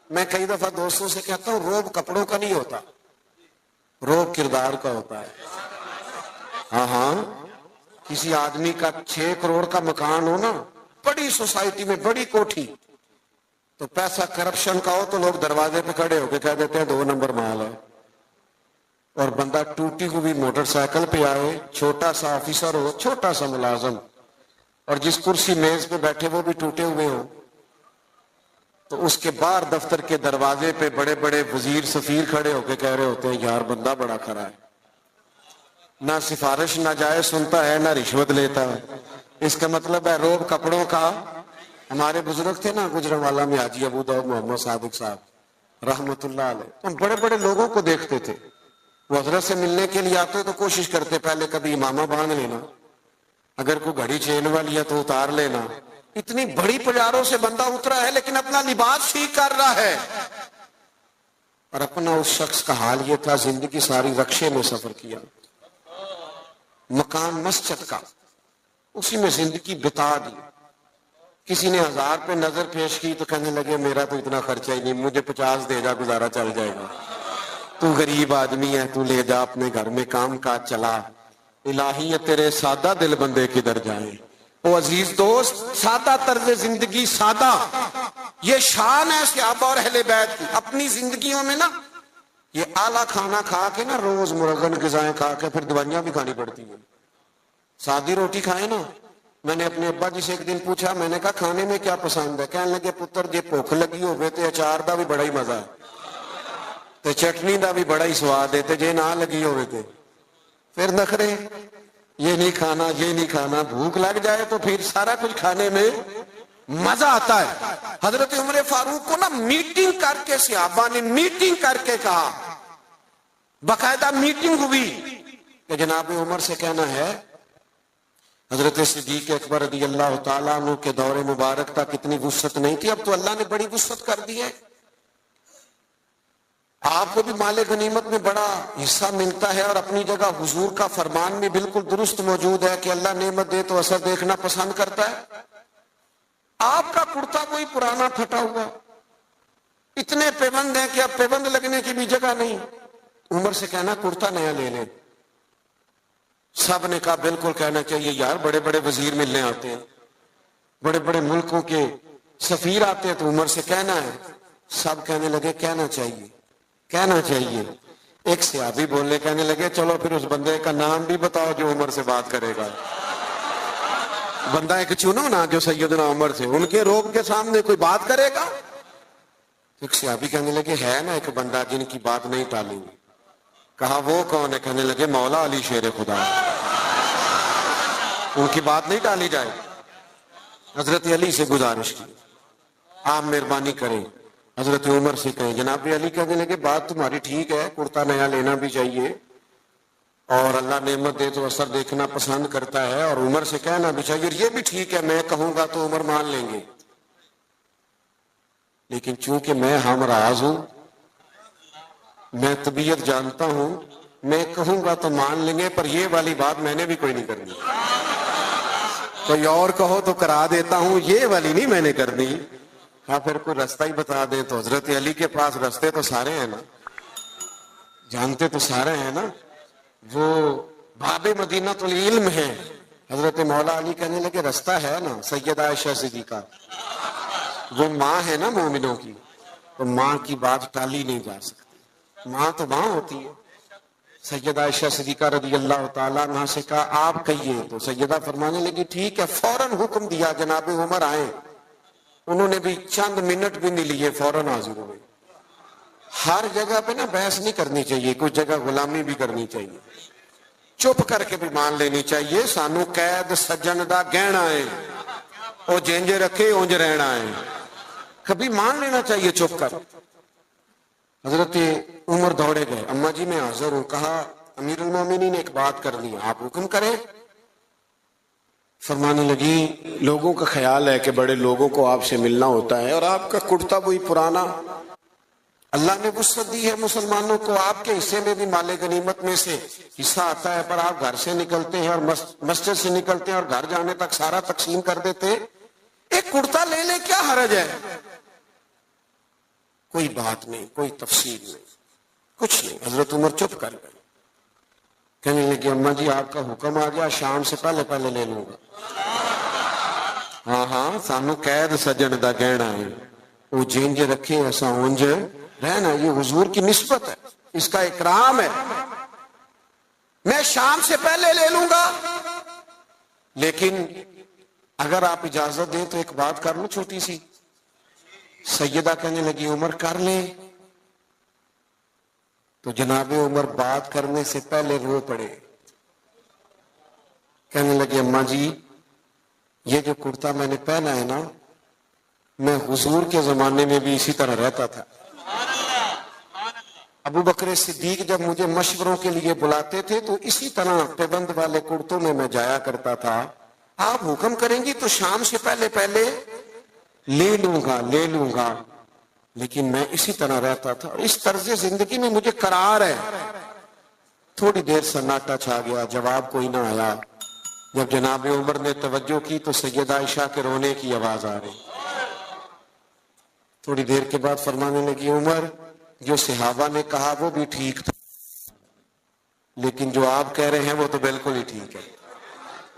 میں کئی دفعہ دوستوں سے کہتا ہوں روب کپڑوں کا نہیں ہوتا، روب کردار کا ہوتا ہے. ہاں کسی آدمی کا 6 کروڑ کا مکان ہو نا، بڑی سوسائٹی میں بڑی کوٹھی، تو پیسہ کرپشن کا ہو تو لوگ دروازے پہ کھڑے ہو کے کہہ دیتے ہیں 2 نمبر مال ہے. اور بندہ ٹوٹی ہوئی موٹر سائیکل پہ آئے، چھوٹا سا آفیسر ہو، چھوٹا سا ملازم، اور جس کرسی میز پہ بیٹھے وہ بھی ٹوٹے ہوئے ہو، تو اس کے باہر دفتر کے دروازے پہ بڑے بڑے وزیر سفیر کھڑے ہو کے کہہ رہے ہوتے ہیں یار بندہ بڑا کھڑا ہے، نہ سفارش نہ جائے سنتا ہے، نہ رشوت لیتا ہے. اس کا مطلب ہے روب کپڑوں کا. ہمارے بزرگ تھے نا گجرانوالہ میں، حاجی ابو داؤد محمد صادق صاحب رحمت اللہ علیہ، ہم بڑے بڑے لوگوں کو دیکھتے تھے، وہ حضرت سے ملنے کے لیے آتے تو کوشش کرتے پہلے کبھی امامہ باندھ لینا، اگر کوئی گھڑی چین والی ہے تو اتار لینا. اتنی بڑی پجاروں سے بندہ اترا ہے لیکن اپنا لباس ٹھیک کر رہا ہے. اور اپنا اس شخص کا حال یہ تھا، زندگی ساری رکشے میں سفر کیا، مکان مسجد کا، اسی میں زندگی بتا دی. کسی نے 1000 پہ نظر پیش کی تو کہنے لگے میرا تو اتنا خرچہ ہی نہیں، مجھے 50 دے جا گزارا چل جائے گا، تو غریب آدمی ہے، تو لے جا اپنے گھر میں کام کاج چلا. الہی یہ تیرے سادہ دل بندے کدھر جائیں. او عزیز دوست، سادہ طرز زندگی، سادہ، یہ شان ہے صحابہ اور اہل بیت کی. اپنی زندگیوں میں نا یہ اعلیٰ کھانا کھا کے نا، روز مرغن غذائیں کھا کے پھر دوائیاں بھی کھانی پڑتی ہیں. سادی روٹی کھائیں نا. میں نے اپنے ابا جی سے ایک دن پوچھا، میں نے کہا کھانے میں کیا پسند ہے؟ کہنے لگے پتر جے بھوک لگی ہوئے تے اچار دا بھی بڑا ہی مزہ ہے تے چٹنی دا بھی بڑا ہی سواد ہے، تے جے نہ لگی ہوئے تے پھر نخرے، یہ نہیں کھانا یہ نہیں کھانا. بھوک لگ جائے تو پھر سارا کچھ کھانے میں مزہ آتا ہے. حضرت عمر فاروق کو نا میٹنگ کر کے صحابہ نے میٹنگ کر کے کہا، باقاعدہ میٹنگ ہوئی کہ جناب عمر سے کہنا ہے حضرت صدیق اکبر رضی اللہ تعالیٰ عنہ کے دور مبارک تک اتنی وسعت نہیں تھی، اب تو اللہ نے بڑی وسعت کر دی ہے، آپ کو بھی مال غنیمت میں بڑا حصہ ملتا ہے. اور اپنی جگہ حضور کا فرمان میں بالکل درست موجود ہے کہ اللہ نعمت دے تو اثر دیکھنا پسند کرتا ہے. آپ کا کرتا کوئی پرانا پھٹا ہوا، اتنے پیبند ہیں کہ اب پیبند لگنے کی بھی جگہ نہیں. عمر سے کہنا کرتا نیا لے لیں. سب نے کہا بالکل کہنا چاہیے یار، بڑے بڑے وزیر ملنے آتے ہیں، بڑے بڑے ملکوں کے سفیر آتے ہیں، تو عمر سے کہنا ہے. سب کہنے لگے کہنا چاہیے کہنا چاہیے. ایک صحابی بولنے کہنے لگے چلو پھر اس بندے کا نام بھی بتاؤ جو عمر سے بات کرے گا. بندہ ایک چنو نا جو سیدنا عمر سے، ان کے روب کے سامنے کوئی بات کرے گا. ایک صحابی کہنے لگے ہے نا ایک بندہ جن کی بات نہیں ٹالیں گے. کہا وہ کون ہے؟ کہنے لگے مولا علی شیر خدا، ان کی بات نہیں ٹالی جائے. حضرت علی سے گزارش کی آپ مہربانی کریں. حضرت عمر سے کہیں. جناب علی کہنے لگے بات تمہاری ٹھیک ہے، کرتا نیا لینا بھی چاہیے اور اللہ نعمت دے تو اثر دیکھنا پسند کرتا ہے، اور عمر سے کہنا بھی چاہیے، اور یہ بھی ٹھیک ہے، میں کہوں گا تو عمر مان لیں گے. لیکن چونکہ میں ہمراز ہوں، میں طبیعت جانتا ہوں، میں کہوں گا تو مان لیں گے، پر یہ والی بات میں نے بھی کوئی نہیں کرنی. کوئی اور کہو تو کرا دیتا ہوں، یہ والی نہیں میں نے کرنی. ہاں پھر کوئی رستہ ہی بتا دیں. تو حضرت علی کے پاس رستے تو سارے ہیں نا، جانتے تو سارے ہیں نا. وہ باب مدینۃ العلم ہے. حضرت مولا علی کہنے لگے رستہ ہے نا، سیدہ عائشہ صدیقہ وہ ماں ہے نا مومنوں کی، تو ماں کی بات ٹالی نہیں جا سکتی. ماں تو ماں ہوتی ہے. سیدہ عائشہ صدیقہ رضی اللہ تعالیٰ عنہ سے کہا آپ کہیے. تو سیدہ فرمانے لگی ٹھیک ہے. فوراً حکم دیا جناب عمر آئیں. انہوں نے بھی چند منٹ بھی نہیں لیے، فوراً حاضر ہوئے. ہر جگہ پہ نا بحث نہیں کرنی چاہیے، کچھ جگہ غلامی بھی کرنی چاہیے، چپ کر کے بھی مان لینی چاہیے. سانو قید سجن دا گہنا ہے، وہ جنج رکھے اونج رہنا ہے، کبھی مان لینا چاہیے چپ کر. حضرت عمر دوڑے گئے، اماں جی میں حاضر ہوں. کہا امیر المومنین نے ایک بات کر لی، آپ حکم کریں. فرمانے لگی لوگوں کا خیال ہے کہ بڑے لوگوں کو آپ سے ملنا ہوتا ہے، اور آپ کا کرتا وہی پرانا اللہ نے وسعت دی ہے مسلمانوں کو، آپ کے حصے میں بھی مال غنیمت میں سے حصہ آتا ہے، پر آپ گھر سے نکلتے ہیں اور مسجد سے نکلتے ہیں اور گھر جانے تک سارا تقسیم کر دیتے ہیں۔ ایک کرتا لے لے، کیا حرج ہے؟ کوئی بات نہیں، کوئی تفصیل نہیں، کچھ نہیں۔ حضرت عمر چپ کر گئے، کہنے لگے اماں جی آپ کا حکم آ گیا، شام سے پہلے پہلے لے لوں گا۔ ہاں ہاں، سانو قید سجن دا کہنا ہے، وہ جنج رکھے ایسا اونج رہنا، یہ حضور کی نسبت ہے، اس کا اکرام ہے۔ میں شام سے پہلے لے لوں گا، لیکن اگر آپ اجازت دیں تو ایک بات کر لوں چھوٹی سی۔ سیدہ کہنے لگی عمر کر لے، تو جناب عمر بات کرنے سے پہلے رو پڑے، کہنے لگے اماں جی یہ جو کرتا میں نے پہنا ہے نا، میں حضور کے زمانے میں بھی اسی طرح رہتا تھا۔ ابو بکر صدیق جب مجھے مشوروں کے لیے بلاتے تھے تو اسی طرح پیبند والے کرتوں میں جایا کرتا تھا۔ آپ حکم کریں گی تو شام سے پہلے پہلے لے لوں گا، لیکن میں اسی طرح رہتا تھا، اور اس طرز زندگی میں مجھے قرار ہے۔ تھوڑی دیر سناٹا چھا گیا، جواب کوئی نہ آیا۔ جب جناب عمر نے توجہ کی تو سیدہ عائشہ کے رونے کی آواز آ رہی۔ تھوڑی دیر کے بعد فرمانے لگی عمر جو صحابہ نے کہا وہ بھی ٹھیک تھا، لیکن جو آپ کہہ رہے ہیں وہ تو بالکل ہی ٹھیک ہے۔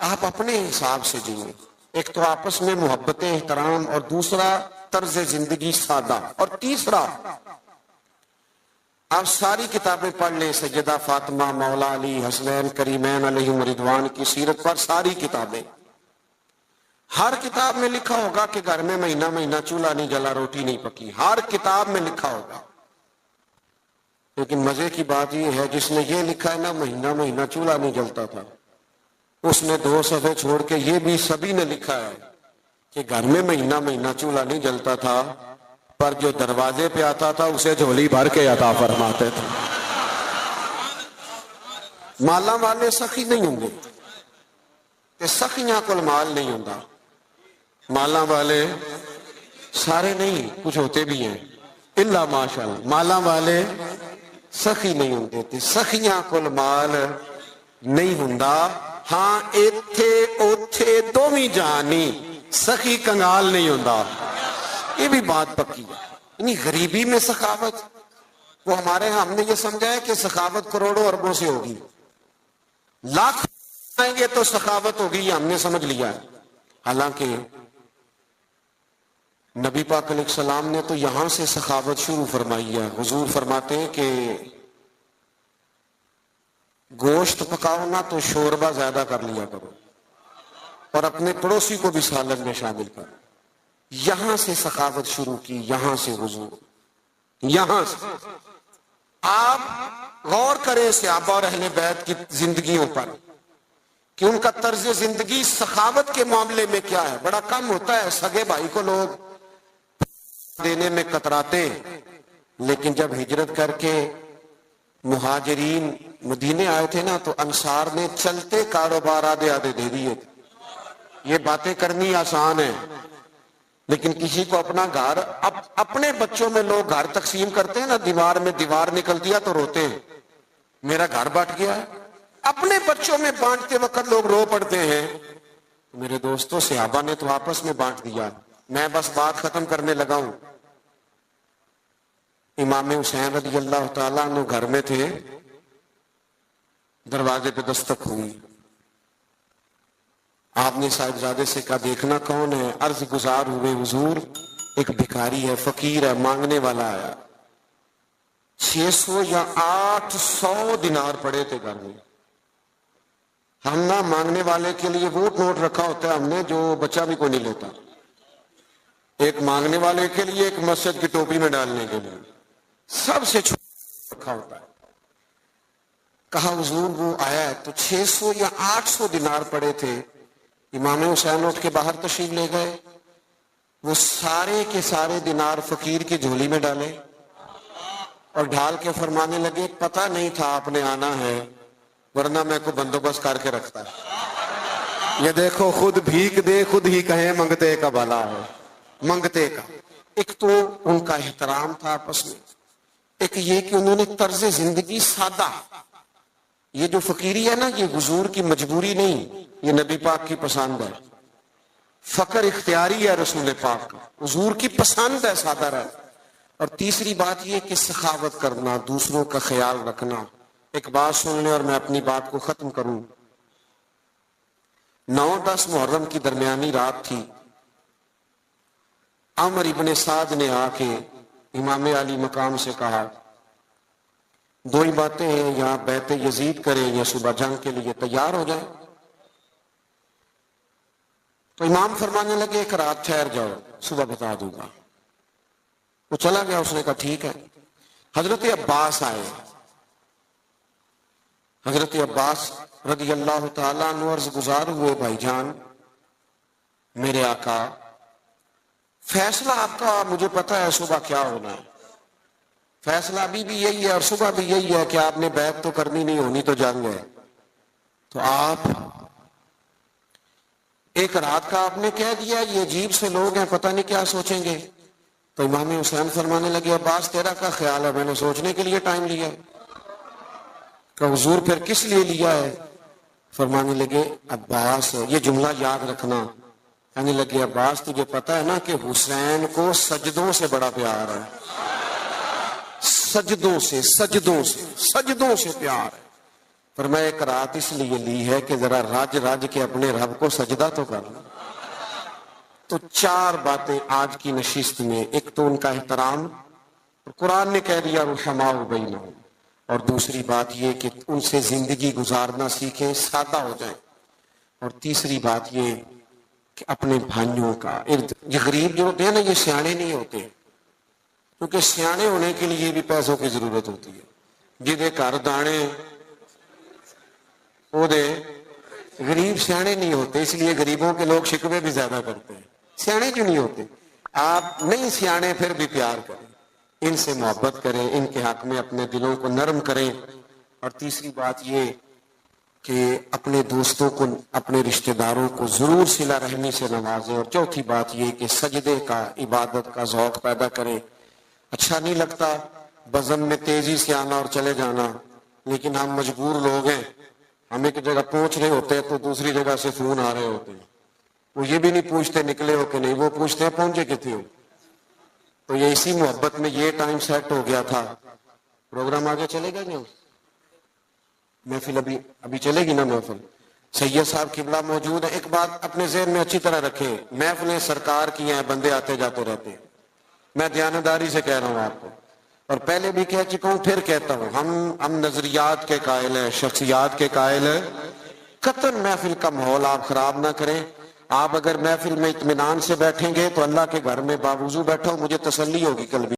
آپ اپنے حساب سے جیئیں، ایک تو آپس میں محبت احترام، اور دوسرا طرز زندگی سادہ، اور تیسرا آپ ساری کتابیں پڑھ لیں، سیدہ فاطمہ، مولا علی، حسنین کریمین علیہم رضوان کی سیرت پر ساری کتابیں، ہر کتاب میں لکھا ہوگا کہ گھر میں مہینہ مہینہ چولہا نہیں جلا، روٹی نہیں پکی، ہر کتاب میں لکھا ہوگا۔ لیکن مزے کی بات یہ ہے جس نے یہ لکھا ہے نا مہینہ مہینہ چولہا نہیں جلتا تھا، اس نے 2 صفحے چھوڑ کے یہ بھی سبھی نے لکھا ہے کہ گھر میں مہینہ مہینہ چولہا نہیں جلتا تھا، پر جو دروازے پہ آتا تھا اسے جھولی بھر کے عطا فرماتے تھے۔ مالا والے سخی نہیں ہوں گے کہ سخیاں کل مال نہیں ہوں گا، مالا والے سارے نہیں، کچھ ہوتے بھی ہیں، اللہ ماشاءاللہ، مالا والے سخی نہیں ہوں گے، سخیاں کل مال نہیں ہوں گا، ہاں ایتھے اوتھے دومی جانی سخی کنگال نہیں ہوں گا۔ یہ بھی بات پکی ہے، یعنی غریبی میں سخاوت، وہ ہمارے ہاں ہم نے یہ سمجھا ہے کہ سخاوت کروڑوں اربوں سے ہوگی، لاکھ آئیں گے تو سخاوت ہوگی، یہ ہم نے سمجھ لیا ہے۔ حالانکہ نبی پاک علیہ السلام نے تو یہاں سے سخاوت شروع فرمائی ہے۔ حضور فرماتے ہیں کہ گوشت پکاؤ نا تو شوربہ زیادہ کر لیا کرو، اور اپنے پڑوسی کو بھی سالن میں شامل کرو۔ یہاں سے سخاوت شروع کی، یہاں سے حضور، یہاں سے۔ آپ غور کریں صحابہ اور اہل بیت کی زندگیوں پر کہ ان کا طرز زندگی سخاوت کے معاملے میں کیا ہے۔ بڑا کم ہوتا ہے سگے بھائی کو لوگ دینے میں کتراتے، لیکن جب ہجرت کر کے مہاجرین مدینے آئے تھے نا تو انصار نے چلتے کاروبار آدھے آدھے دے دیے تھے۔ یہ باتیں کرنی آسان ہے، لیکن کسی کو اپنا گھر، اپنے بچوں میں لوگ گھر تقسیم کرتے ہیں نا، دیوار میں دیوار نکلتی ہے تو روتے ہیں میرا گھر بٹ گیا ہے، اپنے بچوں میں بانٹتے وقت لوگ رو پڑتے ہیں۔ میرے دوستوں صحابہ نے تو آپس میں بانٹ دیا۔ میں بس بات ختم کرنے لگا ہوں۔ امام حسین رضی اللہ تعالیٰ عنہ گھر میں تھے، دروازے پہ دستک ہوئی، آپ نے صاحبزادے سے کہا دیکھنا کون ہے؟ عرض گزار ہوئے حضور ایک بھکاری ہے، فقیر ہے، مانگنے والا آیا۔ 600 یا 800 دینار پڑے تھے گھر میں۔ ہم نہ مانگنے والے کے لیے وہ نوٹ رکھا ہوتا ہے ہم نے جو بچہ بھی کوئی نہیں لیتا، ایک مانگنے والے کے لیے، ایک مسجد کی ٹوپی میں ڈالنے کے لیے، سب سے چھوٹا رکھا ہوتا ہے۔ کہا حضور وہ آیا ہے، تو 600 یا 800 دینار پڑے تھے۔ امام حسین اٹھ کے باہر تشریف لے گئے، وہ سارے کے سارے دینار فقیر کی جھولی میں ڈالے اور ڈھال کے فرمانے لگے پتہ نہیں تھا آپ نے آنا ہے، ورنہ میں کو بندوبست کر کے رکھتا ہے۔ یہ دیکھو خود بھیک دے خود ہی کہیں منگتے کا بھلا ہے، منگتے کا۔ ایک تو ان کا احترام تھا آپس میں، ایک یہ کہ انہوں نے طرز زندگی سادہ، یہ جو فقیری ہے نا، یہ حضور کی مجبوری نہیں، یہ نبی پاک کی پسند ہے. فقر اختیاری ہے رسول پاک کا، حضور کی پسند ہے سادہ رہ. اور تیسری بات یہ کہ سخاوت کرنا، دوسروں کا خیال رکھنا. ایک بات سن لیں اور میں اپنی بات کو ختم کروں. 9-10 محرم کی درمیانی رات تھی. عمر ابن سعد نے آ کے امام علی مقام سے کہا، دو ہی باتیں ہیں، یا بیعت یزید کریں یا صبح جنگ کے لیے تیار ہو جائیں. تو امام فرمانے لگے ایک رات ٹھہر جاؤ، صبح بتا دوں گا. وہ چلا گیا، اس نے کہا ٹھیک ہے. حضرت عباس آئے. حضرت عباس رضی اللہ تعالیٰ عنہ عرض گزار ہوئے، بھائی جان میرے آقا، فیصلہ آپ کا مجھے پتا ہے صبح کیا ہونا ہے. فیصلہ ابھی بھی یہی ہے اور صبح بھی یہی ہے کہ آپ نے بیعت تو کرنی نہیں، ہونی تو جنگ ہے. تو آپ ایک رات کا آپ نے کہہ دیا، یہ عجیب سے لوگ ہیں، پتہ نہیں کیا سوچیں گے. تو امام حسین فرمانے لگے، عباس تیرا کیا خیال ہے؟ میں نے سوچنے کے لیے ٹائم لیا ہے. کہ حضور پھر کس لیے لیا ہے؟ فرمانے لگے عباس، یہ جملہ یاد رکھنا. کہنے لگے عباس تجھے پتا ہے نا کہ حسین کو سجدوں سے بڑا پیار ہے، سجدوں سے پیار ہے. پر میں ایک رات اس لیے لی ہے کہ ذرا رج رج کے اپنے رب کو سجدہ تو کر لوں. تو 4 باتیں آج کی نشست میں. ایک تو ان کا احترام، قرآن نے کہہ دیا رحماء بینہم. اور دوسری بات یہ کہ ان سے زندگی گزارنا سیکھیں، سادہ ہو جائیں. اور تیسری بات یہ کہ اپنے بھائیوں کا یہ غریب جو ہوتے ہیں نا، یہ سیانے نہیں ہوتے، کیونکہ سیانے ہونے کے لیے بھی پیسوں کی ضرورت ہوتی ہے. جدے گھر دانے وہ دے، غریب سیانے نہیں ہوتے. اس لیے غریبوں کے لوگ شکوے بھی زیادہ کرتے ہیں. سیانے کیوں نہیں ہوتے؟ آپ نہیں سیانے پھر بھی پیار کریں، ان سے محبت کریں، ان کے حق میں اپنے دلوں کو نرم کریں. اور تیسری بات یہ کہ اپنے دوستوں کو، اپنے رشتہ داروں کو ضرور صلہ رحمی سے نوازیں. اور چوتھی بات یہ کہ سجدے کا، عبادت کا ذوق پیدا کریں. اچھا نہیں لگتا بزم میں تیزی سے آنا اور چلے جانا، لیکن ہم مجبور لوگ ہیں. ہم ایک جگہ پہنچ رہے ہوتے ہیں تو دوسری جگہ سے فون آ رہے ہوتے ہیں. وہ یہ بھی نہیں پوچھتے نکلے ہو کہ نہیں، وہ پوچھتے ہیں پہنچے کتنے ہو. تو یہ اسی محبت میں یہ ٹائم سیٹ ہو گیا تھا. پروگرام آگے چلے گا نہیں؟ محفل ابھی چلے گی نا محفل. سید صاحب قبلہ موجود ہے. ایک بات اپنے ذہن میں اچھی طرح رکھیں، محفلیں سرکار کی ہیں، بندے آتے جاتے رہتے ہیں. میں دیانتداری سے کہہ رہا ہوں آپ کو، اور پہلے بھی کہہ چکا ہوں، پھر کہتا ہوں، ہم نظریات کے قائل ہیں، شخصیات کے قائل ہیں. قطعاً محفل کا ماحول آپ خراب نہ کریں. آپ اگر محفل میں اطمینان سے بیٹھیں گے تو اللہ کے گھر میں باوضو بیٹھو، مجھے تسلی ہوگی کل بھی.